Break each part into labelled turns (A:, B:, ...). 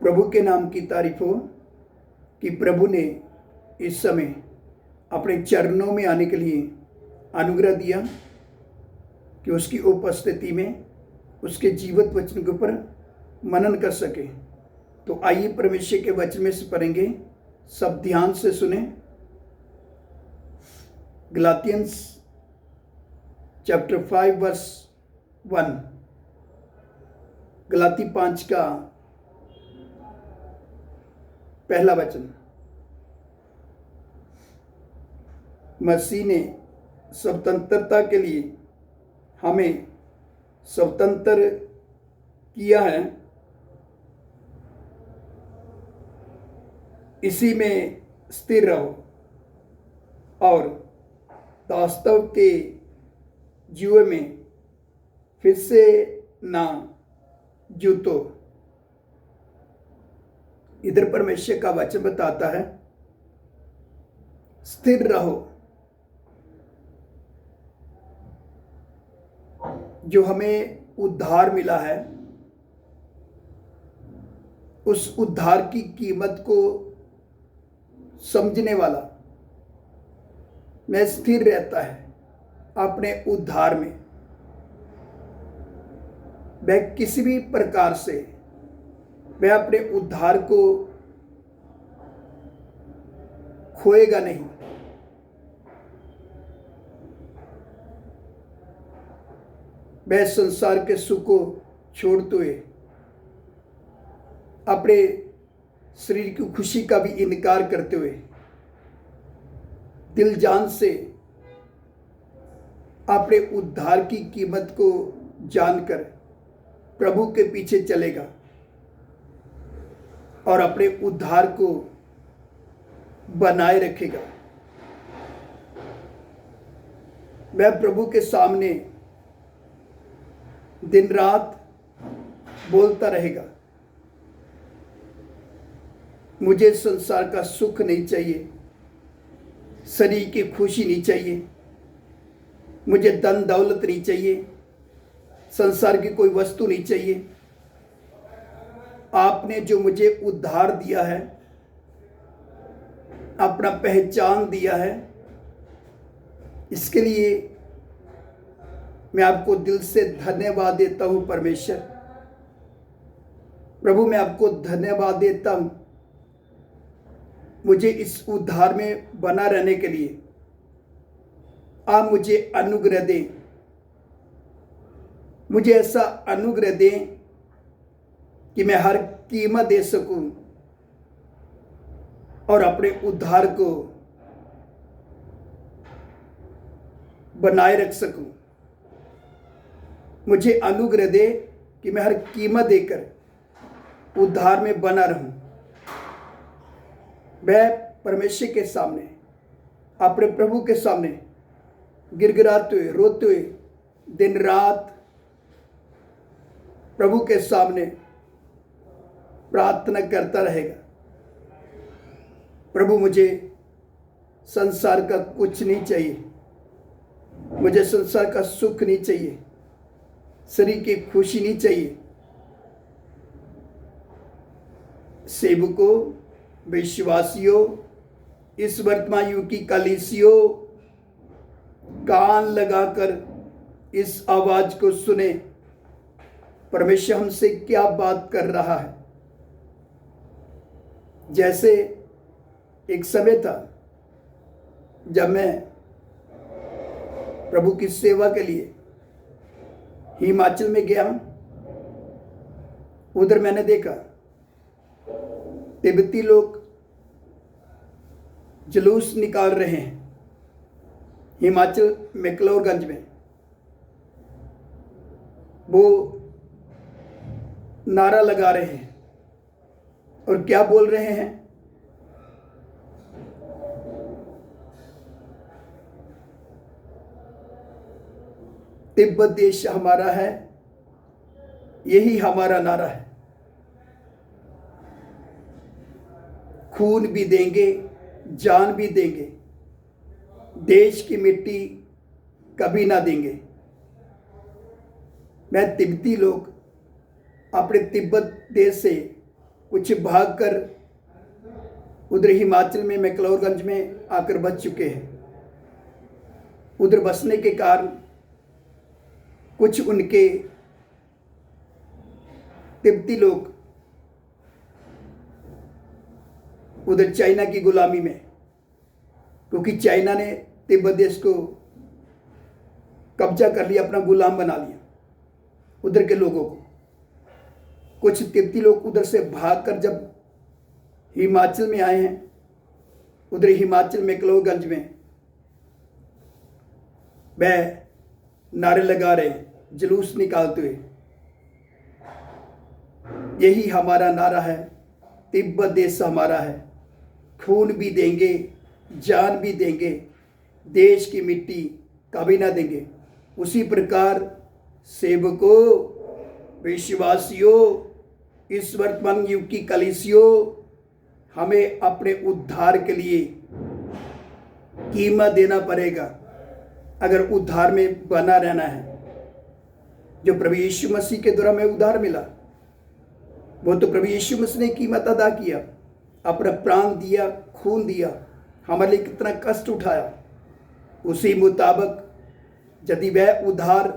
A: प्रभु के नाम की तारीफ हो कि प्रभु ने इस समय अपने चरणों में आने के लिए अनुग्रह दिया कि उसकी उपस्थिति में उसके जीवित वचन के ऊपर मनन कर सके। तो आइए परमेश्वर के वचन में से पढ़ेंगे, सब ध्यान से सुने। गलातियंस चैप्टर 5 वर्स 1, गलाती 5 का पहला वचन। मसीह ने स्वतंत्रता के लिए हमें स्वतंत्र किया है, इसी में स्थिर रहो और वास्तव के जुए में फिर से ना जूतो। इधर परमेश्वर का वचन बताता है स्थिर रहो। जो हमें उद्धार मिला है, उस उद्धार की कीमत को समझने वाला मैं स्थिर रहता है अपने उद्धार में। वह किसी भी प्रकार से वह अपने उद्धार को खोएगा नहीं। वह संसार के सुख को छोड़ते हुए अपने शरीर की खुशी का भी इनकार करते हुए दिल जान से अपने उद्धार की कीमत को जानकर प्रभु के पीछे चलेगा और अपने उद्धार को बनाए रखेगा। वह प्रभु के सामने दिन रात बोलता रहेगा, मुझे संसार का सुख नहीं चाहिए, शरीर की खुशी नहीं चाहिए, मुझे धन दौलत नहीं चाहिए, संसार की कोई वस्तु नहीं चाहिए। आपने जो मुझे उद्धार दिया है, अपना पहचान दिया है, इसके लिए मैं आपको दिल से धन्यवाद देता हूं। परमेश्वर प्रभु, मैं आपको धन्यवाद देता हूं, मुझे इस उद्धार में बना रहने के लिए आप मुझे अनुग्रह दें। मुझे ऐसा अनुग्रह दें कि मैं हर कीमत दे सकूं और अपने उद्धार को बनाए रख सकूं। मुझे अनुग्रह दे कि मैं हर कीमत देकर उद्धार में बना रहूं। मैं परमेश्वर के सामने, अपने प्रभु के सामने गिड़गिड़ाते हुए, रोते हुए दिन रात प्रभु के सामने प्रार्थना करता रहेगा। प्रभु, मुझे संसार का कुछ नहीं चाहिए, मुझे संसार का सुख नहीं चाहिए, शरीर की खुशी नहीं चाहिए। सेवकों, विश्वासियों, इस वर्तमान युग की कलीसियों, कान लगाकर इस आवाज को सुने। परमेश्वर हमसे क्या बात कर रहा है। जैसे एक समय था जब मैं प्रभु की सेवा के लिए हिमाचल में गया। उधर मैंने देखा तिब्बती लोग जुलूस निकाल रहे हैं हिमाचल मैक्लोडगंज में। वो नारा लगा रहे हैं और क्या बोल रहे हैं, तिब्बत देश हमारा है, यही हमारा नारा है। खून भी देंगे, जान भी देंगे, देश की मिट्टी कभी ना देंगे। मैं तिब्बती लोग अपने तिब्बत देश से कुछ भागकर उधर हिमाचल में मैक्लोडगंज में आकर बस चुके हैं। उधर बसने के कारण कुछ उनके तिब्बती लोग उधर चाइना की गुलामी में, क्योंकि चाइना ने तिब्बत देश को कब्जा कर लिया, अपना गुलाम बना लिया उधर के लोगों को। कुछ तिब्बती लोग उधर से भागकर जब हिमाचल में आए हैं, उधर हिमाचल मैक्लोडगंज में वह नारे लगा रहे हैं, जुलूस निकालते हुए, यही हमारा नारा है, तिब्बत देश हमारा है, खून भी देंगे, जान भी देंगे, देश की मिट्टी कभी ना देंगे। उसी प्रकार सेवकों, विश्वासियों, इस वर्तमान युग की कलीसियों, हमें अपने उद्धार के लिए कीमत देना पड़ेगा अगर उद्धार में बना रहना है। जो प्रभु यीशु मसीह के द्वारा हमें उद्धार मिला, वो तो प्रभु यीशु मसीह ने कीमत अदा किया, अपना प्राण दिया, खून दिया, हमारे लिए कितना कष्ट उठाया। उसी मुताबिक यदि वह उद्धार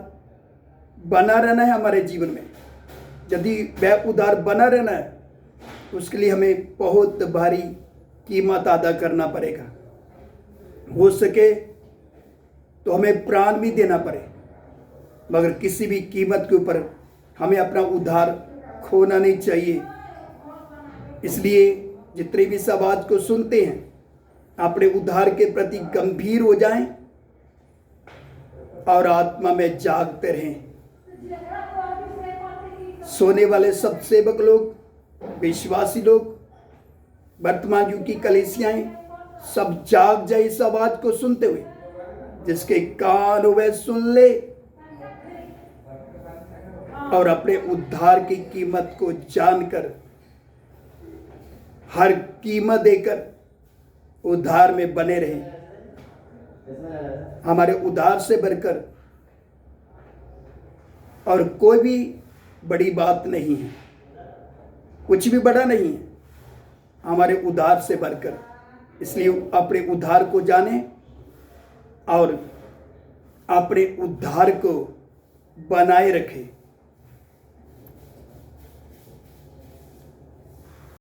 A: बना रहना है हमारे जीवन में, यदि वह उद्धार बना रहना है, उसके लिए हमें बहुत भारी कीमत अदा करना पड़ेगा। हो सके तो हमें प्राण भी देना पड़े, मगर किसी भी कीमत के ऊपर हमें अपना उद्धार खोना नहीं चाहिए। इसलिए जितने भी इस आवाज को सुनते हैं, अपने उद्धार के प्रति गंभीर हो जाएं और आत्मा में जागते रहें। सोने वाले सब सेवक लोग, विश्वासी लोग, वर्तमान युग की कलीसियाएं सब जाग जाए इस आवाज को सुनते हुए। जिसके कान हो वह सुन ले और अपने उद्धार की कीमत को जानकर, हर कीमत देकर उद्धार में बने रहे। हमारे उद्धार से बढ़कर और कोई भी बड़ी बात नहीं है, कुछ भी बड़ा नहीं है हमारे उद्धार से बढ़कर। इसलिए अपने उद्धार को जाने और अपने उद्धार को बनाए रखें।